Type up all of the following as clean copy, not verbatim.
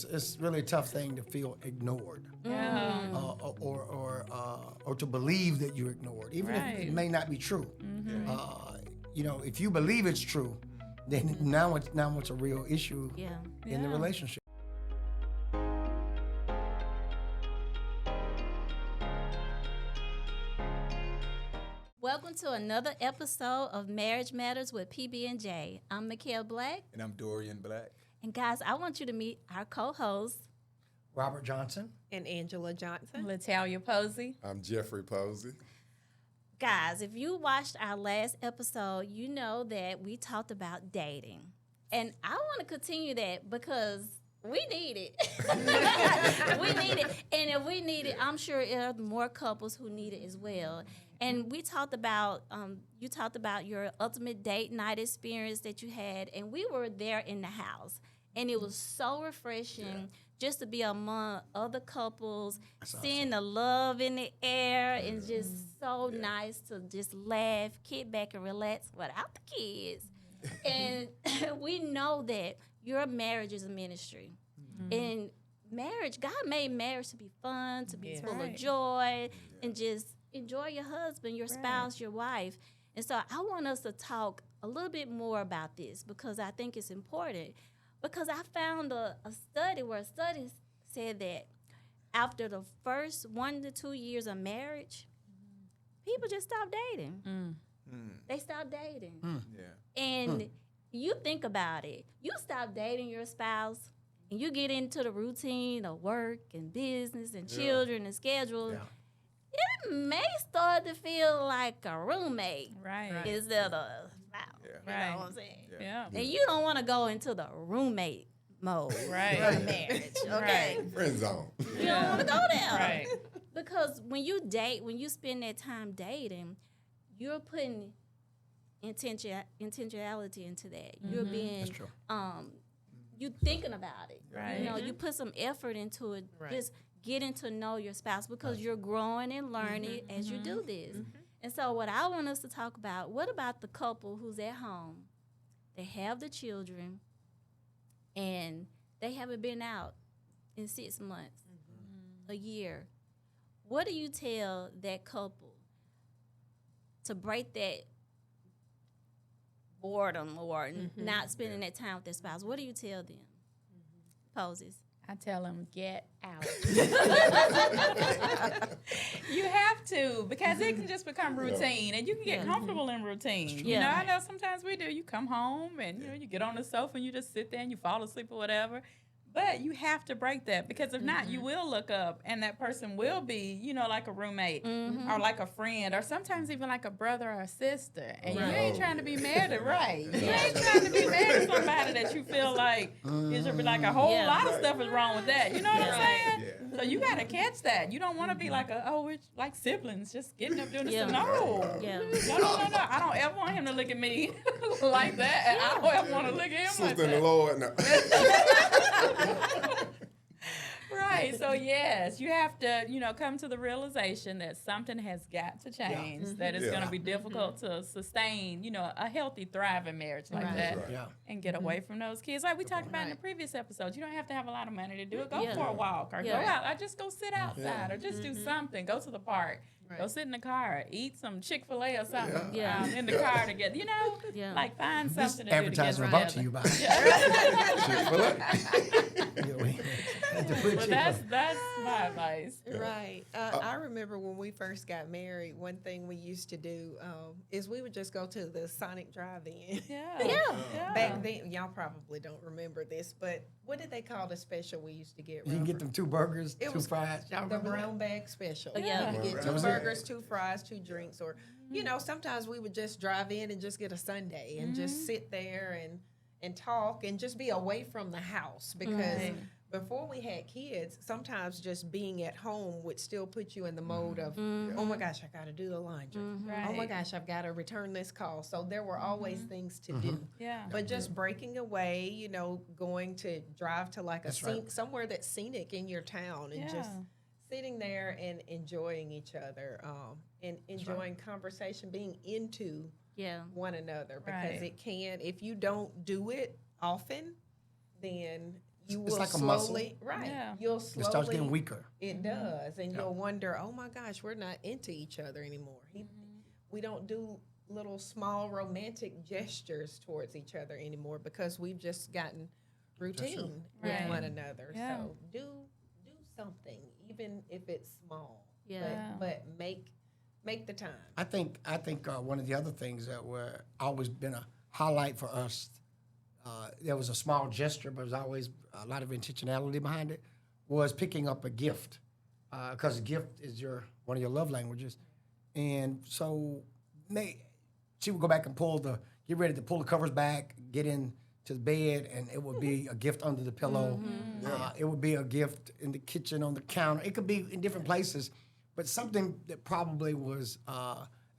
It's really a tough thing to feel ignored, or to believe that you're ignored, even if it may not be true. If you believe it's true, then now it's a real issue in the relationship. Welcome to another episode of Marriage Matters with PB&J. I'm MeKael Black. And I'm Dorian Black. And guys, I want you to meet our co-hosts, Robert Johnson. And Angela Johnson. Latalia Posey. I'm Jeffrey Posey. Guys, if you watched our last episode, you know that we talked about dating. And I want to continue that because we need it. We need it. And if we need it, I'm sure there are more couples who need it as well. And we talked about, you talked about your ultimate date night experience that you had, and we were there in the house. And it was so refreshing just to be among other couples, seeing the love in the air, and just so nice to just laugh, kick back, and relax without the kids. And we know that your marriage is a ministry. And marriage, God made marriage to be fun, to be full of joy, and just enjoy your husband, your spouse, your wife. And so I want us to talk a little bit more about this because I think it's important. Because I found a study where a study said that after the first 1 to 2 years of marriage, people just stop dating. They stop dating. And you think about it. You stop dating your spouse, and you get into the routine of work and business and children and schedule. It may start to feel like a roommate instead of a spouse. You know what I'm saying? And you don't want to go into the roommate mode of marriage, okay? Friend zone. You don't want to go there. Because when you date, when you spend that time dating, you're putting intentionality into that. You're being, That's true. you thinking about it. You know, you put some effort into it, just getting to know your spouse because you're growing and learning as you do this. And so what I want us to talk about, what about the couple who's at home, they have the children, and they haven't been out in 6 months, a year. What do you tell that couple to break that boredom or not spending that time with their spouse? What do you tell them? Poses. I tell them, get out. You have to, because it can just become routine, and you can get comfortable in routine. You know, I know sometimes we do. You come home, and you get on the sofa, and you just sit there, and you fall asleep or whatever. But you have to break that, because if not, you will look up, and that person will be, like a roommate or like a friend, or sometimes even like a brother or a sister. And you ain't trying to be married, You ain't trying to be married to somebody that you feel like it should be like a whole lot of stuff is wrong with that. You know what I'm saying? So you got to catch that. You don't want to be like, we're like siblings, just getting up doing this. No. No. I don't ever want him to look at me like that, and I don't ever want to look at him Sister like in that. the Lord. No. Right. So yes, you have to, come to the realization that something has got to change. That it's going to be difficult to sustain, a healthy, thriving marriage like that, and get away from those kids. Like we talked about in the previous episodes, you don't have to have a lot of money to do it. Go for a walk, or go out, or just go sit outside, or just do something. Go to the park. Go sit in the car, eat some Chick-fil-A or something in the car together. Like find something to do Advertisement together. brought to you by But that's my advice. Right. I remember when we first got married, one thing we used to do is we would just go to the Sonic Drive-In. Back then, y'all probably don't remember this, but what did they call the special we used to get? You can get them 2 burgers, It 2 was fries. the brown bag special. Yeah. You get That 2 was it. burgers, 2 fries, 2 drinks, or sometimes we would just drive in and just get a sundae and just sit there and talk and just be away from the house because before we had kids, sometimes just being at home would still put you in the mode of, oh my gosh, I got to do the laundry. Oh my gosh, I've got to return this call. So there were always things to do. But just breaking away, going to drive to like somewhere that's scenic in your town and just sitting there and enjoying each other and enjoying conversation, being into one another because it can, if you don't do it often, then you It's will like a muscle. slowly, right? Yeah. You'll slowly. It starts getting weaker. It does, and you'll wonder, oh my gosh, we're not into each other anymore. We don't do little small romantic gestures towards each other anymore because we've just gotten routine with Right. one another. Yeah. So do something, even if it's small. Yeah. But make the time. I think one of the other things that were always been a highlight for us, there was a small gesture, but there's always a lot of intentionality behind it, was picking up a gift. Because a gift is one of your love languages. And so she would go back and get ready to pull the covers back, get into the bed, and it would be a gift under the pillow. It would be a gift in the kitchen, on the counter. It could be in different places, but something that probably was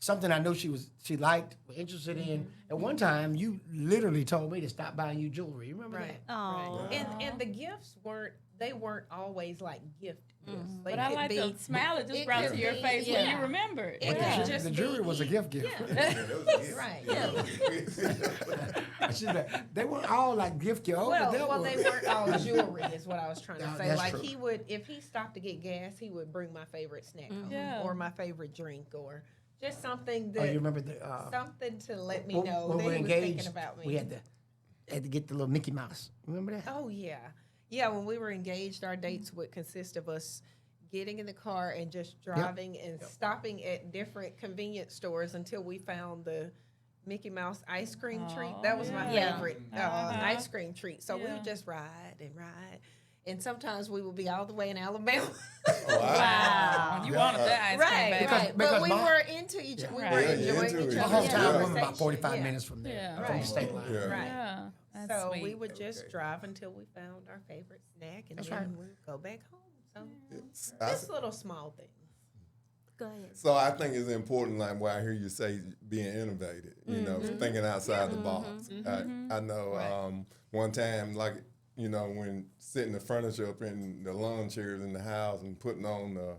something I know she liked, was interested in. At one time, you literally told me to stop buying you jewelry. You remember that? Oh. Right. And the gifts weren't always like gift gifts. They But I could like be, the smile it just it brought could to your be, face when yeah. you remember it. It Yeah. could just The be jewelry was a gift. Right. Yeah. They weren't all like gift gifts. Well, they weren't all jewelry, is what I was trying to No, say. that's Like true. if he stopped to get gas, he would bring my favorite snack home, Yeah. or my favorite drink, or just something Oh, that you remember the something to let me when know we that were he was engaged? thinking about me. We had to get the little Mickey Mouse. Remember that? Oh yeah, yeah. When we were engaged, our dates would consist of us getting in the car and just driving and stopping at different convenience stores until we found the Mickey Mouse ice cream treat. That was my Yeah. favorite ice cream treat. So we would just ride and ride. And sometimes we would be all the way in Alabama. Wow. You wanted that ice cream, Right, baby. right. because But we my- were into each other. We Right. were Yeah, enjoying into each it. My other's hometown Yeah. was about 45 Yeah. minutes from there, Yeah. from Right. the state line. Yeah. Right. Yeah. That's So sweet. we would just drive until we found our favorite snack, and That's then right. we'd go back home. So I- just little small things. Go ahead. So I think it's important, like what I hear you say, being innovative, you know, thinking outside the box. I know Right. one time, like, you know, when setting the furniture up in the lawn chairs in the house and putting on the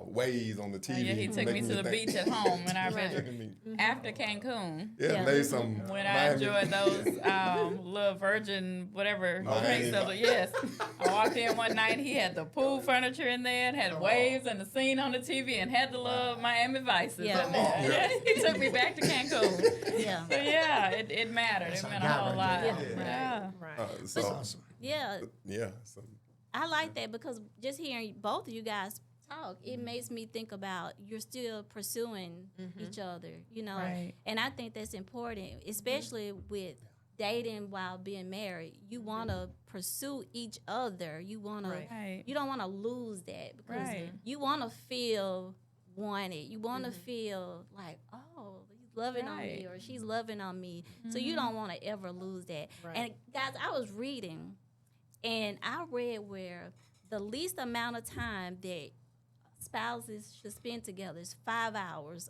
waves on the TV. Yeah, he took me making to the think- beach at home in our Right. bedroom. After Cancun, Yeah, made some. when I Miami- enjoyed those little virgin whatever Miami. drinks of it, yes. I walked in one night, he had the pool furniture in there, and had waves and the scene on the TV, and had the little Miami Vices Yeah. in there. Yeah. He took me back to Cancun. Yeah. So yeah, it mattered. That's It our meant a guy whole right lot. there. Yeah. Right. So, Awesome. Yeah. yeah. So, I like that because just hearing both of you guys talk, it makes me think about you're still pursuing each other, you know. Right. And I think that's important, especially with dating while being married. You want to pursue each other. You want to. Right. You don't want to lose that because Right. you want to feel wanted. You want to feel like, oh, he's loving on me Right. or she's loving on me. So you don't want to ever lose that. Right. And guys, I was reading, and I read where the least amount of time that spouses should spend together is 5 hours,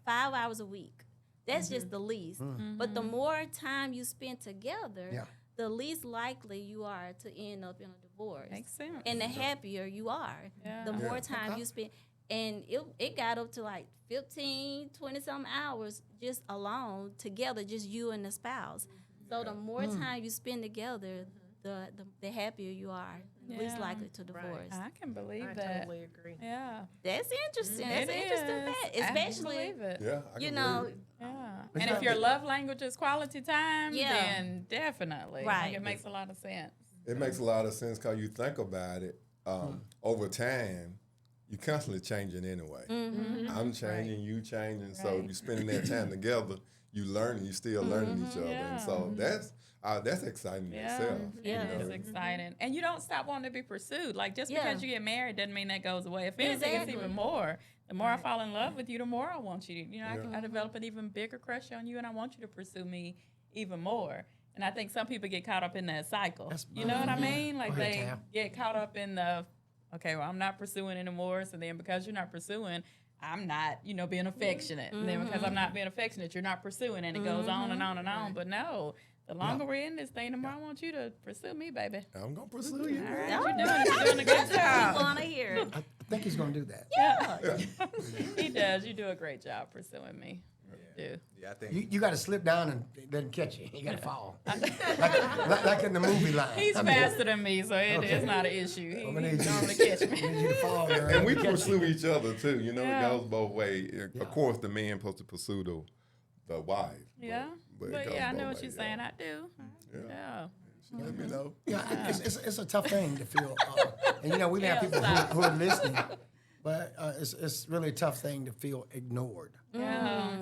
5 hours a week. That's just the least. But the more time you spend together, Yeah. the least likely you are to end up in a divorce. Makes sense. And the happier you are, Yeah. the more Yeah. time you spend. And it got up to like 15, 20-something hours just alone together, just you and the spouse. So the more time you spend together, the happier you are, the least Yeah. likely to divorce. I can believe I that. totally agree. Yeah. That's interesting. That's It an interesting is. fact. I can Especially, believe it. yeah. I you can know, believe it. Yeah. It's And not if your that- love language is quality time, Yeah. then definitely. Right. Like, it makes a lot of sense. It makes a lot of sense because you think about it. Over time, you're constantly changing anyway. I'm changing, you changing. So Right. you spending that time together, you learning, you still learning each other, and so that's exciting in Yeah. itself. Yeah. It is exciting. And you don't stop wanting to be pursued. Like, just Yeah. because you get married doesn't mean that goes away. If anything, it's Exactly. even more. The more I fall in love with you, the more I want you. You know, Yeah. I develop an even bigger crush on you, and I want you to pursue me even more. And I think some people get caught up in that cycle. That's You know what I mean? Like, Go ahead, they Tam. get caught up in the, okay, well, I'm not pursuing anymore. So then because you're not pursuing, I'm not, being affectionate. And then because I'm not being affectionate, you're not pursuing. And it goes on and on and on. But no, the longer we're in this thing, the more I want you to pursue me, baby. I'm gonna pursue you. All right, you're doing a good we job. want to hear. I think he's going to do that. Yeah. He does. You do a great job pursuing me. do. Yeah, I think You got to slip down and it doesn't catch you. You got to fall. like in the movie line. He's faster than me, so it's not an issue. I'm gonna He need normally you, catch I me. need you to fall there. And we catch you. pursue each other too. You know, Yeah. it goes both ways. Of course, the man supposed to pursue the wife. Yeah. But, But it goes yeah, I know both what ways, you're saying. I do. Yeah. Let me know. Yeah, it's a tough thing to feel. And you know, we may have people who are listening, but it's really a tough thing to feel ignored. Yeah.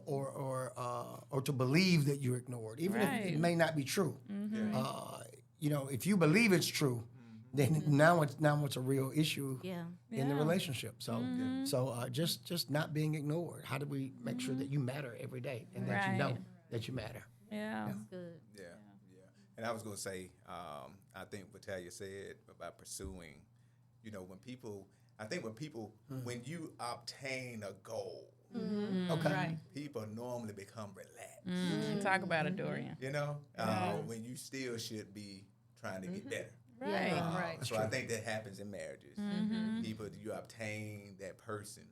Or to believe that you're ignored, even if Right. it may not be true. You know, if you believe it's true, then now it's a real issue Yeah. in the Yeah. relationship. So just not being ignored. How do we make sure that you matter every day and that you know Right. that you matter? Yeah. Good. Yeah, yeah. And I was going to say, I think what Talia said about pursuing, you know, when people, when you obtain a goal, Okay. Right. people normally become relaxed. Talk about it, Dorian. You know, when you still should be trying to get better. Right. Right. So I think that happens in marriages. People, you obtain that person,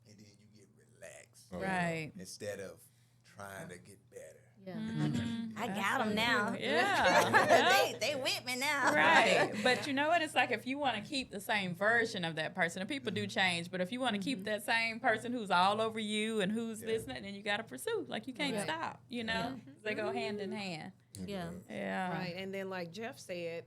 and then you get relaxed. Right. Instead of trying to get better. Yeah. I got them now. Yeah. they with me now. Right. But you know what? It's like if you want to keep the same version of that person, and people do change, but if you want to keep that same person who's all over you and who's listening, then you got to pursue. Like you can't stop, you know? They go hand in hand. Yeah. Yeah. Right. And then, like Jeff said,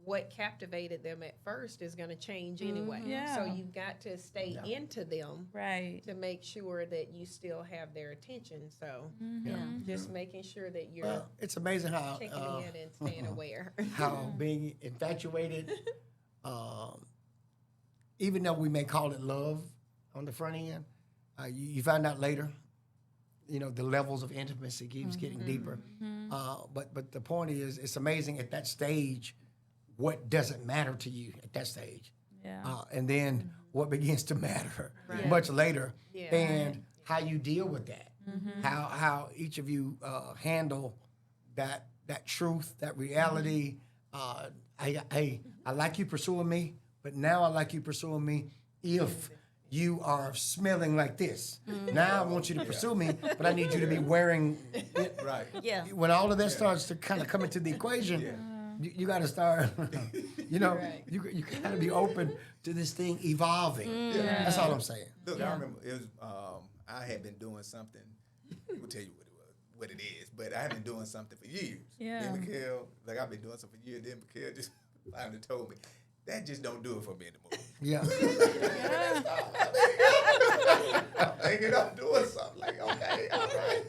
what captivated them at first is going to change anyway. Yeah. So you've got to stay into them Right. to make sure that you still have their attention. So Yeah. just making sure that you're Well, it's amazing how checking in and staying aware. how being infatuated, even though we may call it love on the front end, you find out later, you know, the levels of intimacy keeps getting deeper. But the point is, it's amazing at that stage what doesn't matter to you at that stage. Yeah. And then what begins to matter Right. much later, Yeah. and how you deal with that, how each of you handle that truth, that reality. I like you pursuing me, but now I like you pursuing me if you are smelling like this. Now I want you to pursue me, but I need you to be wearing it. Right. Yeah. When all of that starts to kind of come into the equation, you got to start, you know, Right. you got to be open to this thing evolving. That's all I'm saying. Look, I remember it was. I had been doing something. We'll tell you what it was, what it is. But I had been doing something for years. Yeah. Then MeKael, like I've been doing something for years. Then MeKael just finally told me that just don't do it for me anymore. Yeah. I'm thinking I'm doing something. Like okay, all right.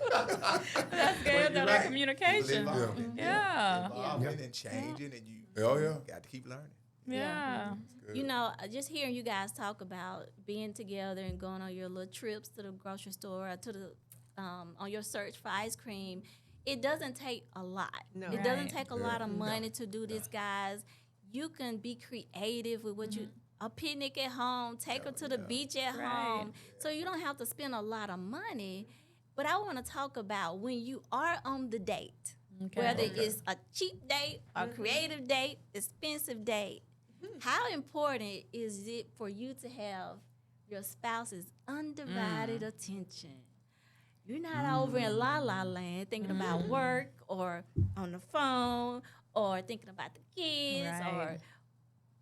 That's good. you're That right. communication. Evolving. Yeah. Evolving and changing, and you got to keep learning. Yeah. You know, just hearing you guys talk about being together and going on your little trips to the grocery store or to the on your search for ice cream, it doesn't take a lot. No. It doesn't Right. take a lot of money to do this, guys. You can be creative with what you a picnic at home, take her to the beach at Right. home. So you don't have to spend a lot of money. But I want to talk about when you are on the date, whether it's a cheap date, a creative date, expensive date. How important is it for you to have your spouse's undivided attention? You're not over in la la land thinking about work or on the phone or thinking about the kids or Right.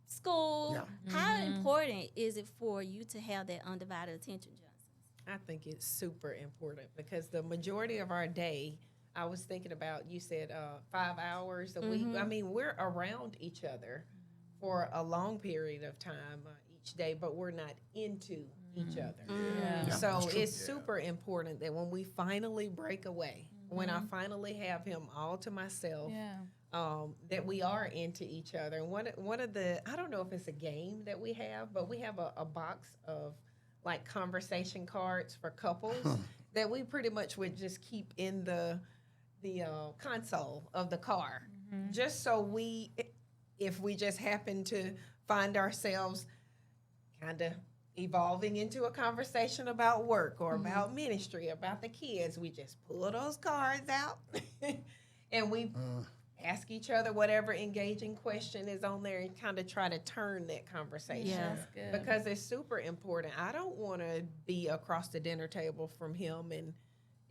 school. Yeah. How important is it for you to have that undivided attention, Johnson? I think it's super important because the majority of our day, I was thinking about, you said 5 hours a week. I mean, we're around each other for a long period of time each day, but we're not into each other. Yeah. Yeah, So that's true. it's super important that when we finally break away, when I finally have him all to myself, Yeah. that we are into each other. And one of the, I don't know if it's a game that we have, but we have a box of like conversation cards for couples that we pretty much would just keep in the console of the car, just so if we just happen to find ourselves kind of evolving into a conversation about work or about ministry, about the kids, we just pull those cards out and we ask each other whatever engaging question is on there and kind of try to turn that conversation. Yeah. That's good. Because it's super important. I don't want to be across the dinner table from him and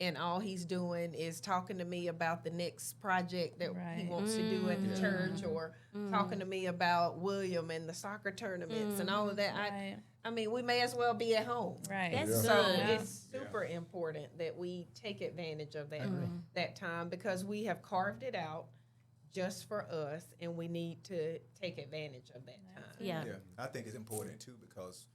and all he's doing is talking to me about the next project that he wants to do at the church, or talking to me about William and the soccer tournaments and all of that. I mean, we may as well be at home. Right. That's So good. it's super important that we take advantage of that time, because we have carved it out just for us, and we need to take advantage of that time. Yeah. Yeah, I think it's important too, because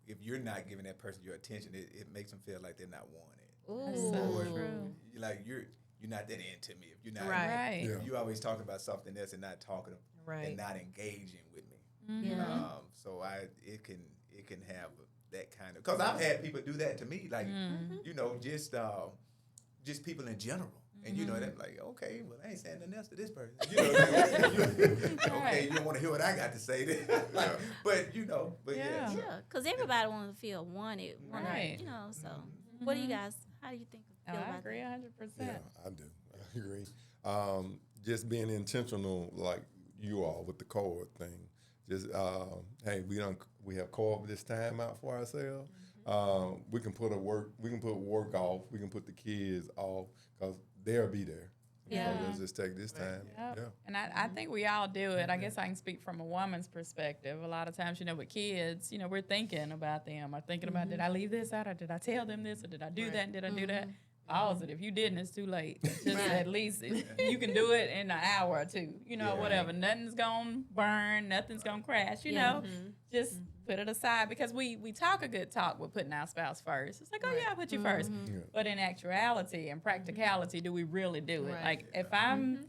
if you're not giving that person your attention, it makes them feel like they're not wanted. Ooh. so Or true. like you're not that into me. If you're not, Right. Yeah. you always talking about something else and not talking Right. and not engaging with me. Yeah. So it can have that kind of, because I've had people do that to me, like you know, just people in general. And you know, they're like, okay, well, I ain't saying nothing else to this person. You know, okay, you don't want to hear what I got to say, then. But you know, yeah. Yeah, because everybody wants to feel wanted. Right. You know, so what do you guys, how do you think feel I about agree that? 100%. Yeah, I do. I agree. Just being intentional, like you all with the co-op thing. Just hey, we have co-op this time out for ourselves. We can put work off. We can put the kids off, because they'll be there. Yeah. So let's just take this time. Yep. Yeah. And I think we all do it. I guess I can speak from a woman's perspective. A lot of times, you know, with kids, you know, we're thinking about them, or thinking about, did I leave this out, or did I tell them this, or did I do that, and did I do that? Pause it. If you didn't, it's too late. Just at least you can do it in an hour or two, you know, whatever. Nothing's going to burn. Nothing's going to crash, you know. Just put it aside, because we talk a good talk with putting our spouse first. It's like, oh, yeah, I put you first. Yeah. But in actuality and practicality, do we really do it? Right. Like, if I'm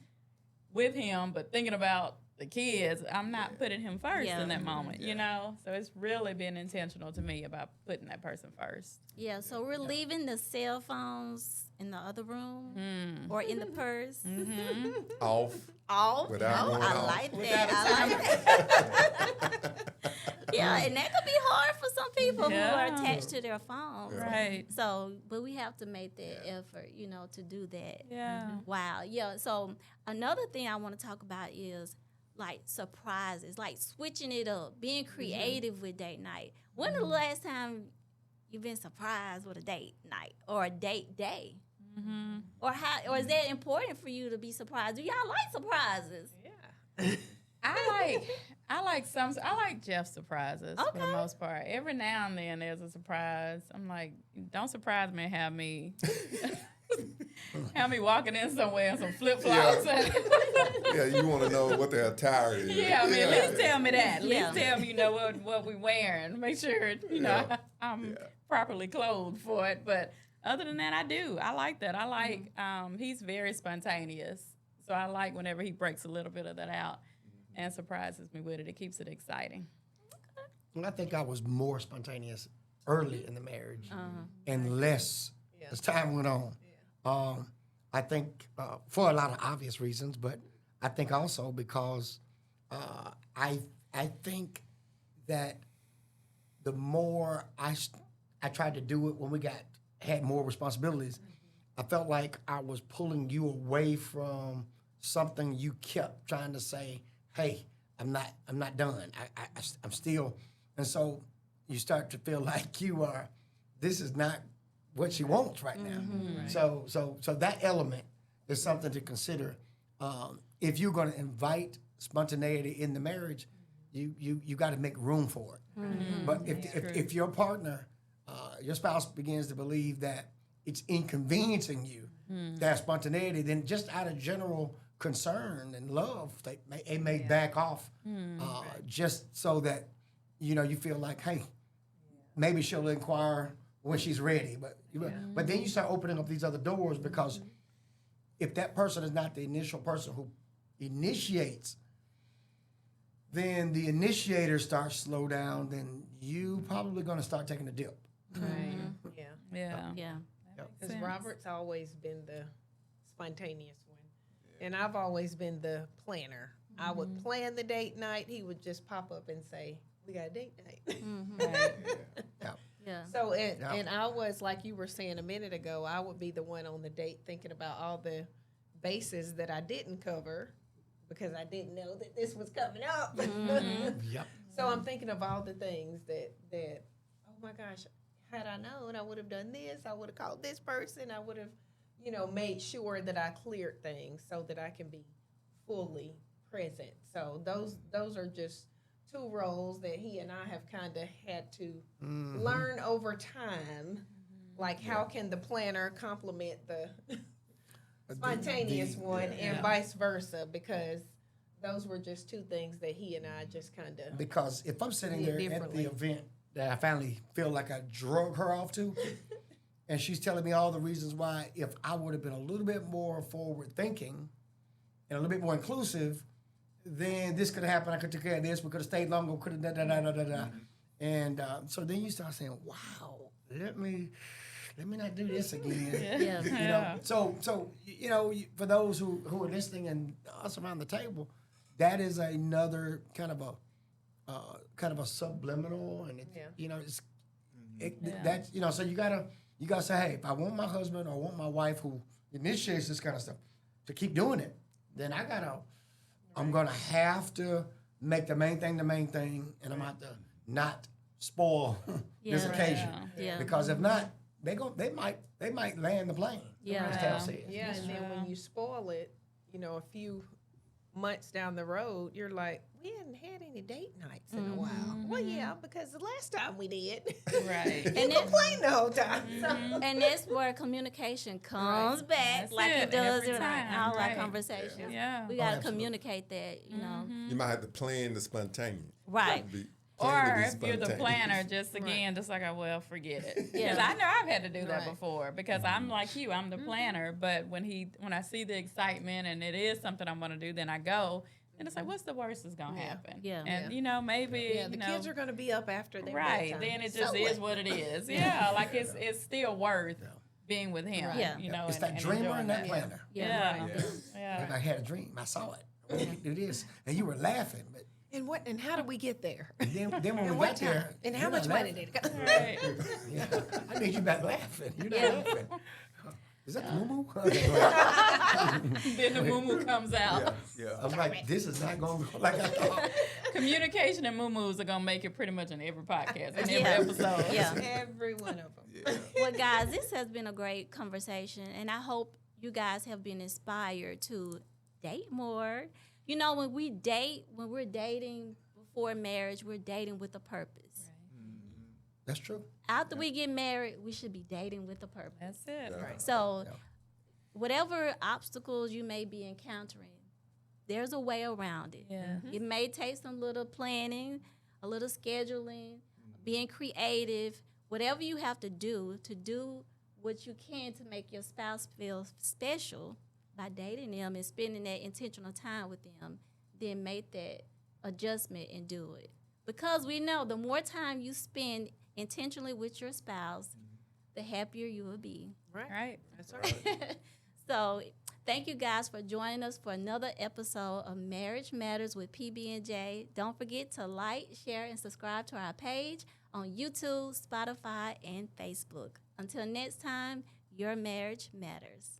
with him but thinking about the kids, I'm not putting him first in that moment, you know? So it's really been intentional to me about putting that person first. Yeah, so we're leaving the cell phones in the other room or in the purse. Off. Off. Without going I off. like that. I like that. Yeah, and that could be hard for some people who are Yeah. attached to their phones. Right. So, but we have to make that effort, you know, to do that. Yeah. Wow. Yeah. So another thing I want to talk about is like surprises, like switching it up, being creative with date night. When the last time you've been surprised with a date night or a date day? Or is that important for you to be surprised? Do y'all like surprises? Yeah. I like Jeff's surprises for the Okay. most part. Every now and then there's a surprise. I'm like, don't surprise me and have me walking in somewhere in some flip flops. Yeah, you want to know what their attire is. Yeah, I mean, at least tell me that. At Yeah. least tell me, you know, what we wearing. Make sure, you know, I'm properly clothed for it. But other than that, I do. I like that. I like, he's very spontaneous. So I like whenever he breaks a little bit of that out and surprises me with it. It keeps it exciting. And I think I was more spontaneous early in the marriage and less as time went on. I think for a lot of obvious reasons, but I think also because I think that the more I tried to do it when we had more responsibilities, I felt like I was pulling you away from something you kept trying to say, hey, I'm not done. I'm still, and so you start to feel like this is not what she wants right now. So that element is something to consider. If you're going to invite spontaneity in the marriage, you got to make room for it. But if your partner, your spouse begins to believe that it's inconveniencing you to have spontaneity, then just out of general concern and love, they may back off just so that you feel like, hey, maybe she'll inquire when she's ready. But then you start opening up these other doors, because if that person is not the initial person who initiates, then the initiator starts to slow down, then you probably going to start taking a dip. Right. Yeah. Yeah. Yeah. Because Robert's always been the spontaneous one. And I've always been the planner. I would plan the date night. He would just pop up and say, we got a date night. Right. Yeah. So, and I was, like you were saying a minute ago, I would be the one on the date thinking about all the bases that I didn't cover because I didn't know that this was coming up. Yep. So I'm thinking of all the things that oh my gosh, had I known, I would have done this. I would have called this person. I would have, made sure that I cleared things so that I can be fully present. So those are just two roles that he and I have kind of had to learn over time. Like, how can the planner complement the spontaneous one and vice versa? Because those were just two things that he and I just kind of. Because if I'm sitting there at the event that I finally feel like I drug her off to, and she's telling me all the reasons why, if I would have been a little bit more forward thinking and a little bit more inclusive, then this could have happened. I could have taken care of this. We could have stayed longer. Could have da-da-da-da-da-da. And so then you start saying, wow, let me not do this again. So for those who are listening and us around the table, that is another kind of a subliminal, and that's so you gotta say, hey, if I want my husband or I want my wife who initiates this kind of stuff to keep doing it, then I'm gonna have to make the main thing, and I'm gonna have to not spoil this occasion. Because if not, they might land the plane. As Tal said. Yeah, and then when you spoil it, a few months down the road, you're like, we hadn't had any date nights in a while. Well, yeah, because the last time we did, right, and complained the whole time. And that's where communication comes back, like it does in all our conversations. Yeah. We got to communicate that, You might have to plan the spontaneous. Right. Or if you're the planner, just like forget it. Because I know I've had to do that before. Because I'm like you, I'm the planner. But when I see the excitement and it is something I'm going to do, then I go. And it's like, what's the worst that's going to happen? Yeah. And maybe the kids are going to be up after their bedtime. Then it just is what it is. Like it's still worth being with him. It's that dreamer and that planner. Yeah. I had a dream. I saw it. We could do this, and you were laughing, but. And how did we get there? Then when we got there, and how much money did it cost? Right. I need you back laughing. You're not laughing. Is that the moo-moo? Then the moo-moo comes out. I was like, this is not going to go like I thought. Communication and moo-moos are going to make it pretty much in every podcast, in every episode. Every one of them. Well, guys, this has been a great conversation, and I hope you guys have been inspired to date more. When we're dating before marriage, we're dating with a purpose. Right. That's true. After we get married, we should be dating with a purpose. That's it. Right. So whatever obstacles you may be encountering, there's a way around it. Yeah. It may take some little planning, a little scheduling, being creative, whatever you have to do what you can to make your spouse feel special. By dating them and spending that intentional time with them, then make that adjustment and do it. Because we know the more time you spend intentionally with your spouse, the happier you will be. Right. That's right. So thank you guys for joining us for another episode of Marriage Matters with PB&J. Don't forget to like, share, and subscribe to our page on YouTube, Spotify, and Facebook. Until next time, your marriage matters.